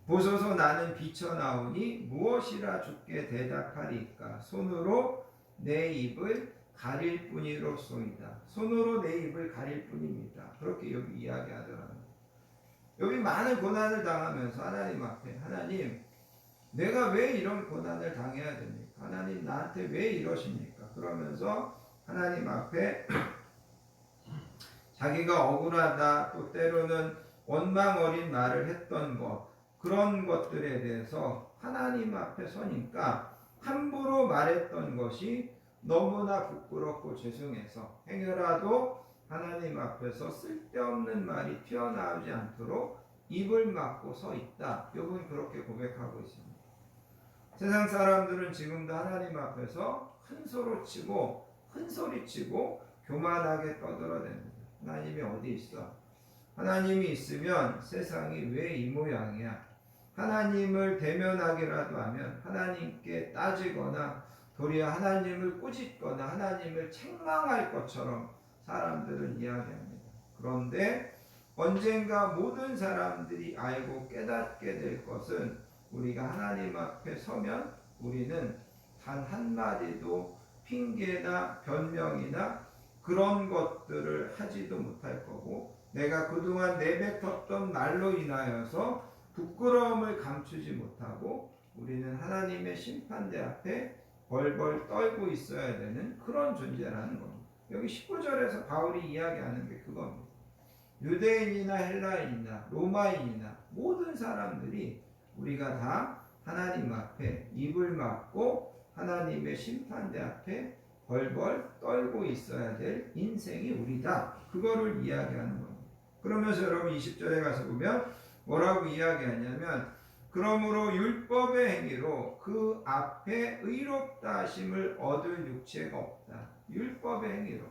보소서 나는 비쳐나오니 무엇이라 주께 대답하리까? 손으로 내 입을 가릴 뿐이로소이다. 손으로 내 입을 가릴 뿐입니다. 그렇게 욥이 이야기하더라고요. 욥이 많은 고난을 당하면서 하나님 앞에 하나님 내가 왜 이런 고난을 당해야 됩니까? 하나님 나한테 왜 이러십니까? 그러면서 하나님 앞에 자기가 억울하다, 또 때로는 원망 어린 말을 했던 것, 그런 것들에 대해서 하나님 앞에 서니까 함부로 말했던 것이 너무나 부끄럽고 죄송해서 행여라도 하나님 앞에서 쓸데없는 말이 튀어나오지 않도록 입을 막고 서 있다. 욥은 그렇게 고백하고 있습니다. 세상 사람들은 지금도 하나님 앞에서 큰소리치고 교만하게 떠들어댑니다. 하나님이 어디 있어? 하나님이 있으면 세상이 왜 이 모양이야? 하나님을 대면하기라도 하면 하나님께 따지거나 도리어 하나님을 꾸짖거나 하나님을 책망할 것처럼 사람들은 이야기합니다. 그런데 언젠가 모든 사람들이 알고 깨닫게 될 것은 우리가 하나님 앞에 서면 우리는 단 한마디도 핑계나 변명이나 그런 것들을 하지도 못할 거고, 내가 그동안 내뱉었던 말로 인하여서 부끄러움을 감추지 못하고 우리는 하나님의 심판대 앞에 벌벌 떨고 있어야 되는 그런 존재라는 겁니다. 여기 19절에서 바울이 이야기하는 게 그겁니다. 유대인이나 헬라인이나 로마인이나 모든 사람들이 우리가 다 하나님 앞에 입을 막고 하나님의 심판대 앞에 벌벌 떨고 있어야 될 인생이 우리다. 그거를 이야기하는 겁니다. 그러면서 여러분 20절에 가서 보면 뭐라고 이야기하냐면, 그러므로 율법의 행위로 그 앞에 의롭다 하심을 얻을 육체가 없다. 율법의 행위로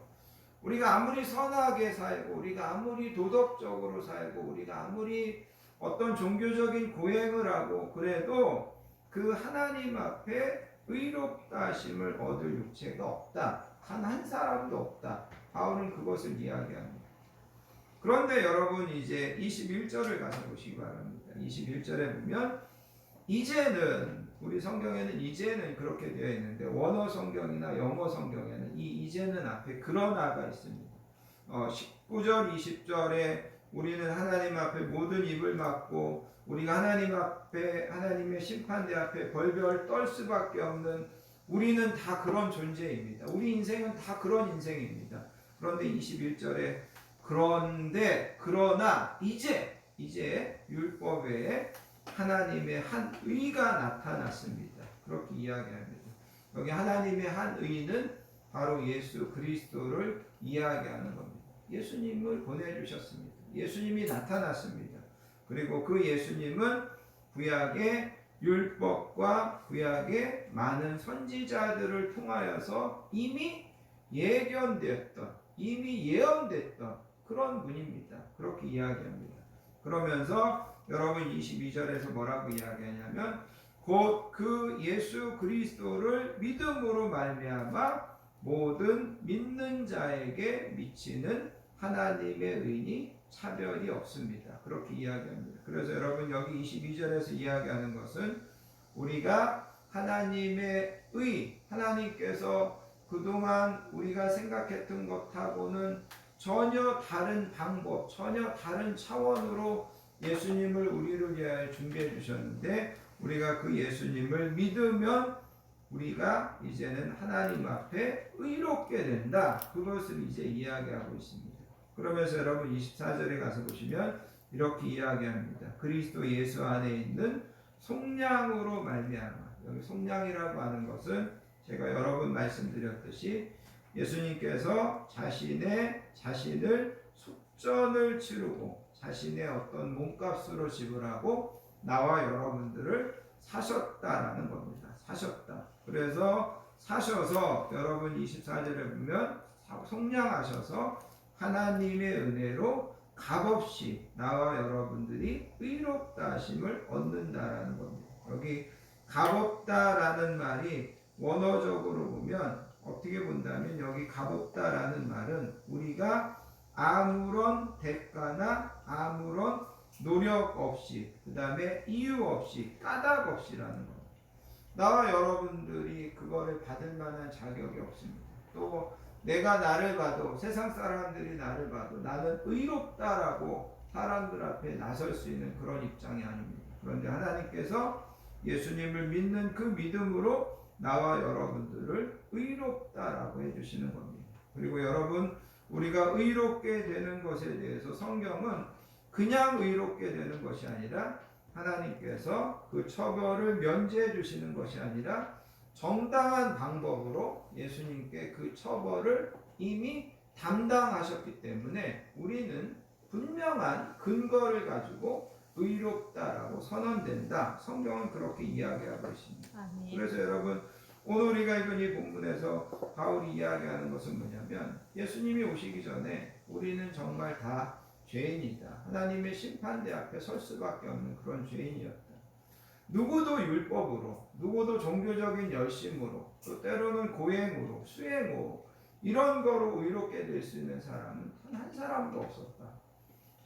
우리가 아무리 선하게 살고 우리가 아무리 도덕적으로 살고 우리가 아무리 어떤 종교적인 고행을 하고 그래도 그 하나님 앞에 의롭다 하심을 얻을 육체가 없다. 단 한 사람도 없다. 바울은 그것을 이야기합니다. 그런데 여러분 이제 21절을 가서 보시기 바랍니다. 21절에 보면 이제는, 우리 성경에는 이제는 그렇게 되어 있는데 원어 성경이나 영어 성경에는 이 이제는 앞에 그러나가 있습니다. 19절 20절에 우리는 하나님 앞에 모든 입을 막고 우리가 하나님 앞에 하나님의 심판대 앞에 벌벌 떨 수밖에 없는, 우리는 다 그런 존재입니다. 우리 인생은 다 그런 인생입니다. 그런데 21절에 그런데 그러나 이제 율법 외에 하나님의 한 의가 나타났습니다. 그렇게 이야기합니다. 여기 하나님의 한 의는 바로 예수 그리스도를 이야기하는 겁니다. 예수님을 보내주셨습니다. 예수님이 나타났습니다. 그리고 그 예수님은 구약의 율법과 구약의 많은 선지자들을 통하여서 이미 예견되었던, 이미 예언됐던 그런 분입니다. 그렇게 이야기합니다. 그러면서 여러분 22절에서 뭐라고 이야기하냐면, 곧 그 예수 그리스도를 믿음으로 말미암아 모든 믿는 자에게 미치는 하나님의 의니 차별이 없습니다. 그렇게 이야기합니다. 그래서 여러분 여기 22절에서 이야기하는 것은 우리가 하나님의 의, 하나님께서 그동안 우리가 생각했던 것하고는 전혀 다른 방법, 전혀 다른 차원으로 예수님을 우리를 위하여 준비해 주셨는데, 우리가 그 예수님을 믿으면 우리가 이제는 하나님 앞에 의롭게 된다. 그것을 이제 이야기하고 있습니다. 그러면서 여러분 24절에 가서 보시면 이렇게 이야기합니다. 그리스도 예수 안에 있는 속량으로 말미암아. 여기 속량이라고 하는 것은 제가 여러 번 말씀드렸듯이 예수님께서 자신을 속전을 치르고 자신의 어떤 몸값으로 지불하고 나와 여러분들을 사셨다라는 겁니다. 사셨다. 그래서 사셔서 여러분 24절에 보면 속량하셔서 하나님의 은혜로 값없이 나와 여러분들이 의롭다 하심을 얻는다라는 겁니다. 여기 값없다라는 말이 원어적으로 보면 어떻게 본다면, 여기 값없다라는 말은 우리가 아무런 대가나 아무런 노력 없이, 그 다음에 이유 없이, 까닭 없이라는 겁니다. 나와 여러분들이 그거를 받을 만한 자격이 없습니다. 또 내가 나를 봐도, 세상 사람들이 나를 봐도 나는 의롭다라고 사람들 앞에 나설 수 있는 그런 입장이 아닙니다. 그런데 하나님께서 예수님을 믿는 그 믿음으로 나와 여러분들을 의롭다라고 해주시는 겁니다. 그리고 여러분 우리가 의롭게 되는 것에 대해서 성경은 그냥 의롭게 되는 것이 아니라 하나님께서 그 처벌을 면제해 주시는 것이 아니라 정당한 방법으로 예수님께 그 처벌을 이미 담당하셨기 때문에 우리는 분명한 근거를 가지고 의롭다라고 선언된다. 성경은 그렇게 이야기하고 있습니다. 아멘. 그래서 여러분 오늘 우리가 읽은 이 본문에서 바울이 이야기하는 것은 뭐냐면 예수님이 오시기 전에 우리는 정말 다 죄인이다. 하나님의 심판대 앞에 설 수밖에 없는 그런 죄인이었다. 누구도 율법으로, 누구도 종교적인 열심으로, 또 때로는 고행으로, 수행으로 이런 거로 의롭게 될 수 있는 사람은 단 한 사람도 없었다.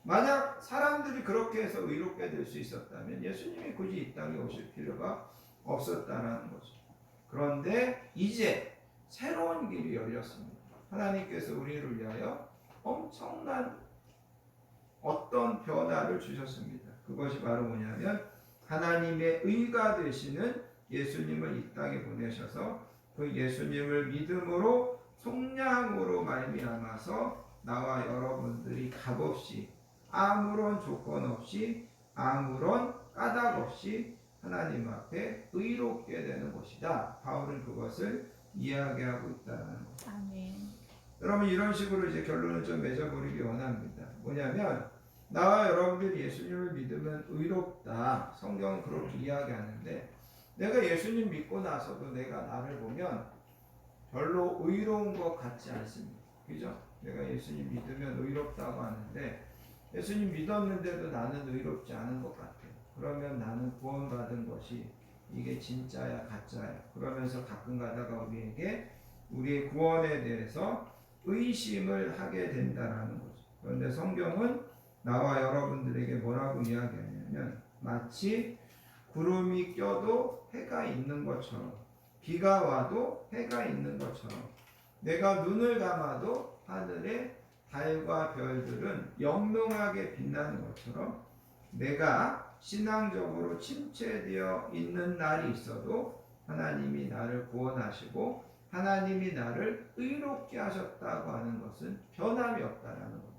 만약 사람들이 그렇게 해서 의롭게 될 수 있었다면 예수님이 굳이 이 땅에 오실 필요가 없었다는 거죠. 그런데 이제 새로운 길이 열렸습니다. 하나님께서 우리를 위하여 엄청난 어떤 변화를 주셨습니다. 그것이 바로 뭐냐면 하나님의 의가 되시는 예수님을 이 땅에 보내셔서 그 예수님을 믿음으로 속량으로 말미암아서 나와 여러분들이 값없이 아무런 조건 없이 아무런 까닭 없이 하나님 앞에 의롭게 되는 것이다. 바울은 그것을 이야기하고 있다는 것. 아멘. 여러분 이런 식으로 이제 결론을 좀 맺어버리기 원합니다. 뭐냐면 나와 여러분들이 예수님을 믿으면 의롭다. 성경은 그렇게 이야기하는데 내가 예수님 믿고 나서도 내가 나를 보면 별로 의로운 것 같지 않습니다. 그죠? 내가 예수님 믿으면 의롭다고 하는데 예수님 믿었는데도 나는 의롭지 않은 것 같아요. 그러면 나는 구원받은 것이 이게 진짜야 가짜야 그러면서 가끔 가다가 우리에게 우리의 구원에 대해서 의심을 하게 된다라는 거죠. 그런데 성경은 나와 여러분들에게 뭐라고 이야기하냐면 마치 구름이 껴도 해가 있는 것처럼 비가 와도 해가 있는 것처럼 내가 눈을 감아도 하늘에 달과 별들은 영롱하게 빛나는 것처럼 내가 신앙적으로 침체되어 있는 날이 있어도 하나님이 나를 구원하시고 하나님이 나를 의롭게 하셨다고 하는 것은 변함이 없다라는 겁니다.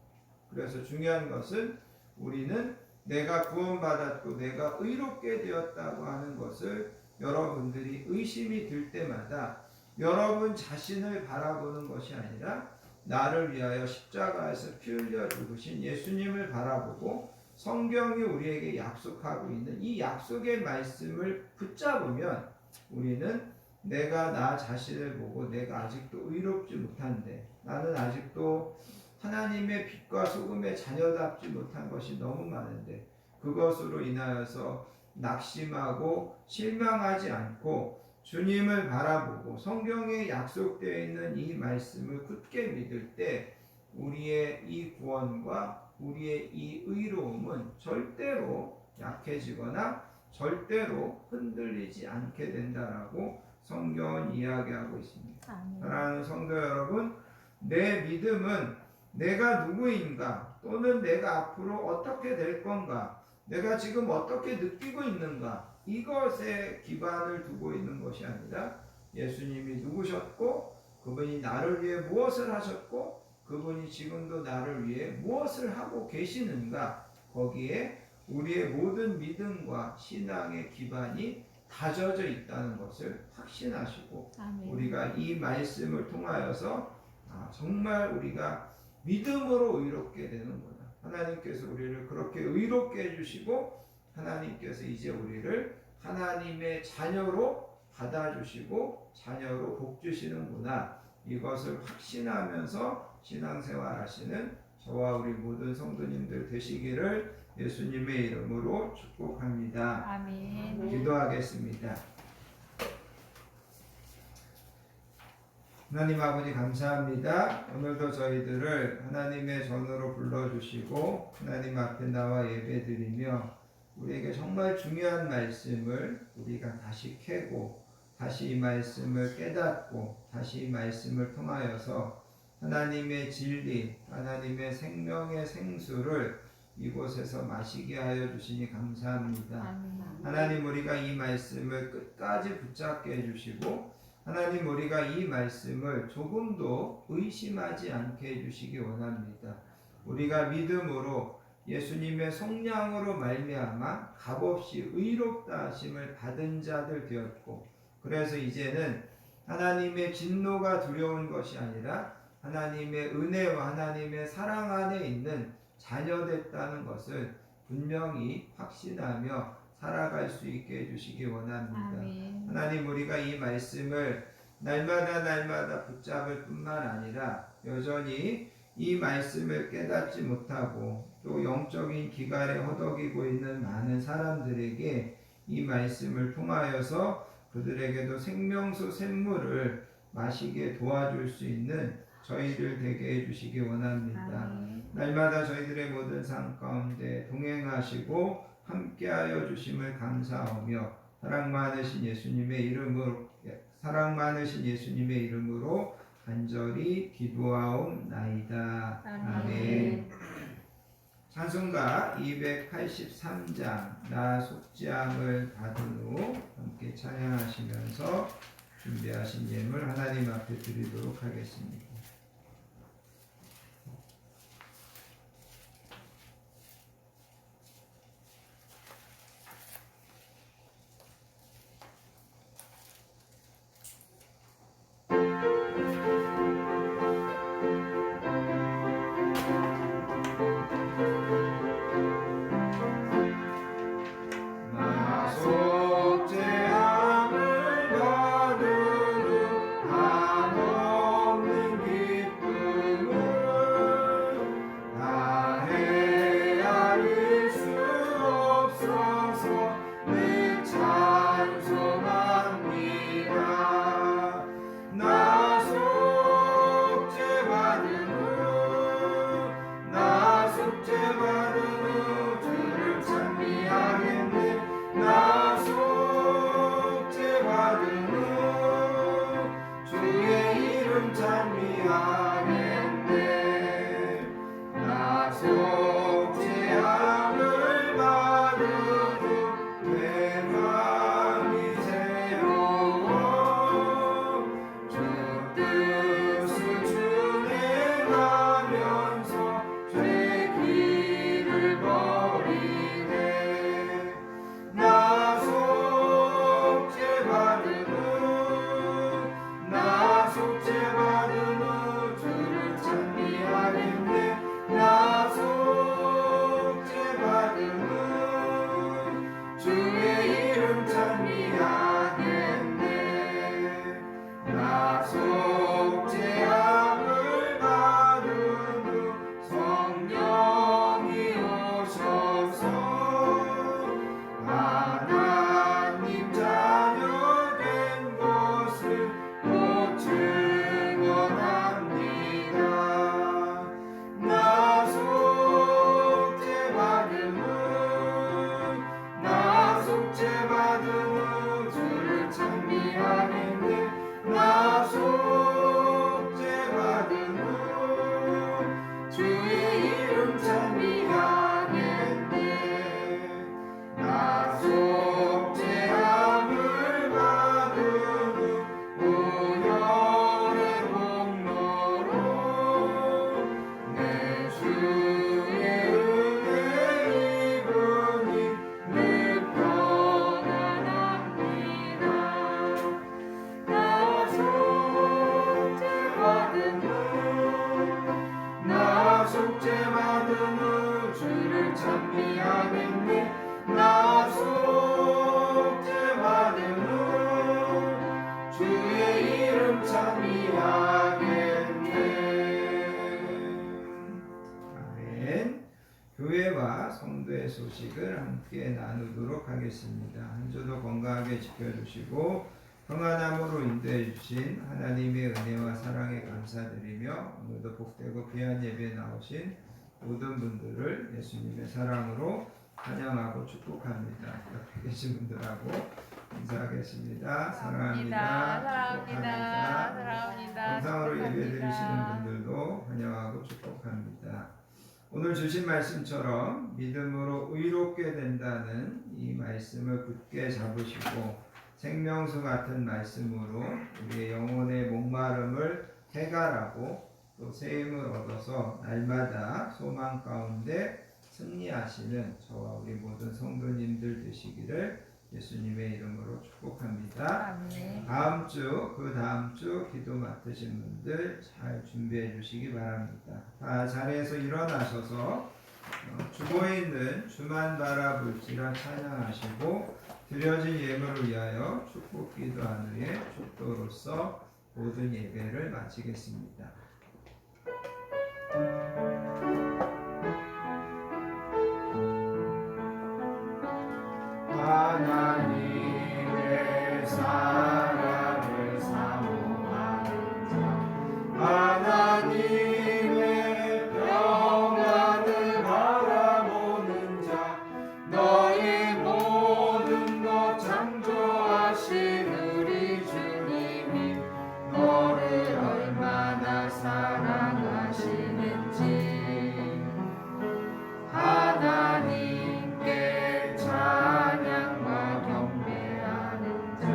그래서 중요한 것은 우리는 내가 구원받았고 내가 의롭게 되었다고 하는 것을 여러분들이 의심이 들 때마다 여러분 자신을 바라보는 것이 아니라 나를 위하여 십자가에서 피 흘려 죽으신 예수님을 바라보고 성경이 우리에게 약속하고 있는 이 약속의 말씀을 붙잡으면 우리는 내가 나 자신을 보고 내가 아직도 의롭지 못한데 나는 아직도 하나님의 빛과 소금의 자녀답지 못한 것이 너무 많은데 그것으로 인하여서 낙심하고 실망하지 않고 주님을 바라보고 성경에 약속되어 있는 이 말씀을 굳게 믿을 때 우리의 이 구원과 우리의 이 의로움은 절대로 약해지거나 절대로 흔들리지 않게 된다라고 성경은 이야기하고 있습니다. 사랑하는 성도 여러분, 내 믿음은 내가 누구인가 또는 내가 앞으로 어떻게 될 건가 내가 지금 어떻게 느끼고 있는가 이것에 기반을 두고 있는 것이 아니라 예수님이 누구셨고 그분이 나를 위해 무엇을 하셨고 그분이 지금도 나를 위해 무엇을 하고 계시는가 거기에 우리의 모든 믿음과 신앙의 기반이 다져져 있다는 것을 확신하시고 아멘. 우리가 이 말씀을 통하여서 정말 우리가 믿음으로 의롭게 되는구나. 하나님께서 우리를 그렇게 의롭게 해주시고 하나님께서 이제 우리를 하나님의 자녀로 받아주시고 자녀로 복주시는구나. 이것을 확신하면서 신앙생활 하시는 저와 우리 모든 성도님들 되시기를 예수님의 이름으로 축복합니다. 아멘. 기도하겠습니다. 하나님 아버지 감사합니다. 오늘도 저희들을 하나님의 전으로 불러주시고 하나님 앞에 나와 예배드리며 우리에게 정말 중요한 말씀을 우리가 다시 캐고 다시 이 말씀을 깨닫고 다시 이 말씀을 통하여서 하나님의 진리, 하나님의 생명의 생수를 이곳에서 마시게 하여 주시니 감사합니다. 아멘. 하나님 우리가 이 말씀을 끝까지 붙잡게 해주시고 하나님, 우리가 이 말씀을 조금도 의심하지 않게 해주시기 원합니다. 우리가 믿음으로 예수님의 속량으로 말미암아 값없이 의롭다 하심을 받은 자들 되었고, 그래서 이제는 하나님의 진노가 두려운 것이 아니라 하나님의 은혜와 하나님의 사랑 안에 있는 자녀됐다는 것을 분명히 확신하며 살아갈 수 있게 해주시기 원합니다. 아멘. 하나님, 우리가 이 말씀을 날마다 붙잡을 뿐만 아니라 여전히 이 말씀을 깨닫지 못하고 또 영적인 기갈에 허덕이고 있는 많은 사람들에게 이 말씀을 통하여서 그들에게도 생명수 샘물을 마시게 도와줄 수 있는 저희들 되게 해주시기 원합니다. 아멘. 날마다 저희들의 모든 삶 가운데 동행하시고 함께하여 주심을 감사하며 사랑 많으신 예수님의 이름으로 간절히 기도하옵나이다. 아멘. 찬송가 283장 나 속죄함을 받은 후 함께 찬양하시면서 준비하신 예물 하나님 앞에 드리도록 하겠습니다. 교회와 성도의 소식을 함께 나누도록 하겠습니다. 한 주도 건강하게 지켜주시고 평안함으로 인도해 주신 하나님의 은혜와 사랑에 감사드리며 오늘도 복되고 귀한 예배에 나오신 모든 분들을 예수님의 사랑으로 찬양하고 축복합니다. 옆에 계신 분들하고 인사하겠습니다. 사랑합니다. 사랑합니다. 영상으로 예배드리시는 분들도 환영하고 축복합니다. 오늘 주신 말씀처럼 믿음으로 의롭게 된다는 이 말씀을 굳게 잡으시고 생명수 같은 말씀으로 우리의 영혼의 목마름을 해결하고 또 새 힘을 얻어서 날마다 소망 가운데 승리하시는 저와 우리 모든 성도님들 되시기를 예수님의 이름으로 축복합니다. 아멘. 다음 주, 그 다음 주 기도 맡으신 분들 잘 준비해 주시기 바랍니다. 다 자리에서 일어나셔서 주고 있는 주만 바라볼지라 찬양하시고 드려진 예물을 위하여 축복 기도한 후에 축도로서 모든 예배를 마치겠습니다. 하나님의 사랑을 사모하는 자, 하나님의 평안을 바라보는 자, 너의 모든 것 창조하신 우리 주님이 너를 얼마나 사랑하시는지 하나님께 찬양과 경배하는 자,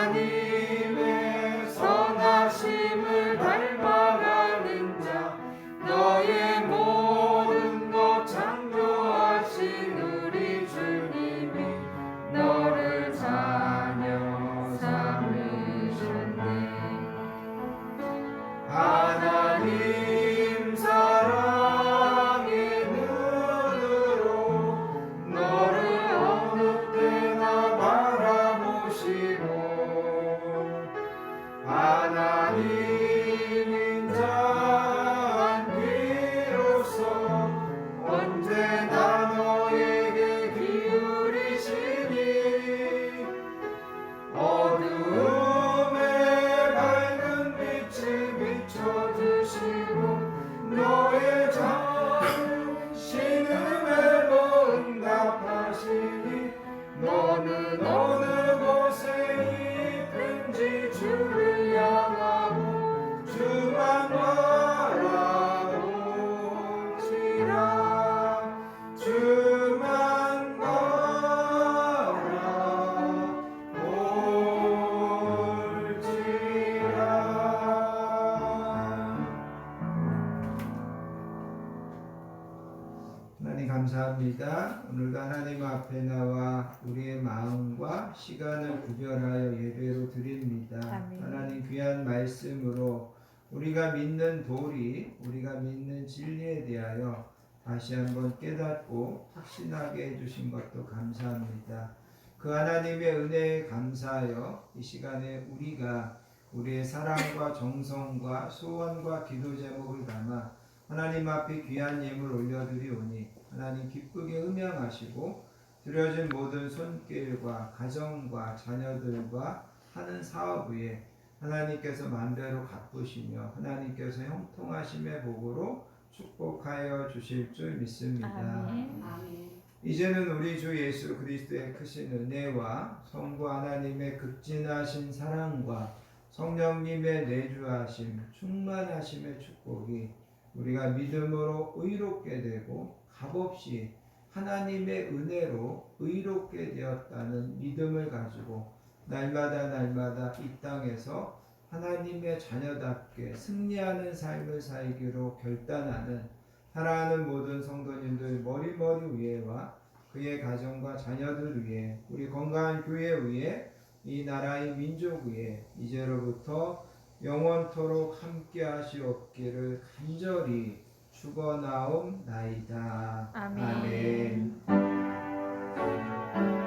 하나님의 선하심을 닮아가는 자, 너의 모든 것 창조하신 우리 주님이 너를 자녀 삼으셨네. 하나님 사랑의 눈으로 너를 어느 때나 바라보시고 하나님 인자한 귀로서 언제나 너에게 기울이시니 어두움에 밝은 빛을 비춰주시고 너의 작은 신음에 응답하시니 너는 어느 곳에 있든지 주를 향하고 주만 바라보지라 주만 하나님 감사합니다. 오늘도 하나님 앞에 나와 우리의 마음과 시간을 구별하여 예배로 드립니다. 아멘. 하나님 귀한 말씀으로 우리가 믿는 도리, 우리가 믿는 진리에 대하여 다시 한번 깨닫고 확신하게 해주신 것도 감사합니다. 그 하나님의 은혜에 감사하여 이 시간에 우리가 우리의 사랑과 정성과 소원과 기도 제목을 담아 하나님 앞에 귀한 예물 올려드리오니 하나님 기쁘게 음양하시고 드려진 모든 손길과 가정과 자녀들과 하는 사업 위에 하나님께서 만대로 갚으시며 하나님께서 형통하심의 복으로 축복하여 주실 줄 믿습니다. 아멘. 이제는 우리 주 예수 그리스도의 크신 은혜와 성부 하나님의 극진하신 사랑과 성령님의 내주하심 충만하심의 축복이 우리가 믿음으로 의롭게 되고 값없이 하나님의 은혜로 의롭게 되었다는 믿음을 가지고 날마다 이 땅에서 하나님의 자녀답게 승리하는 삶을 살기로 결단하는 사랑하는 모든 성도님들 머리머리 위에와 그의 가정과 자녀들 위에 우리 건강한 교회 위에 이 나라의 민족 위에 이제로부터 영원토록 함께 하시옵기를 간절히 축원하옵나이다. 아멘. 아멘.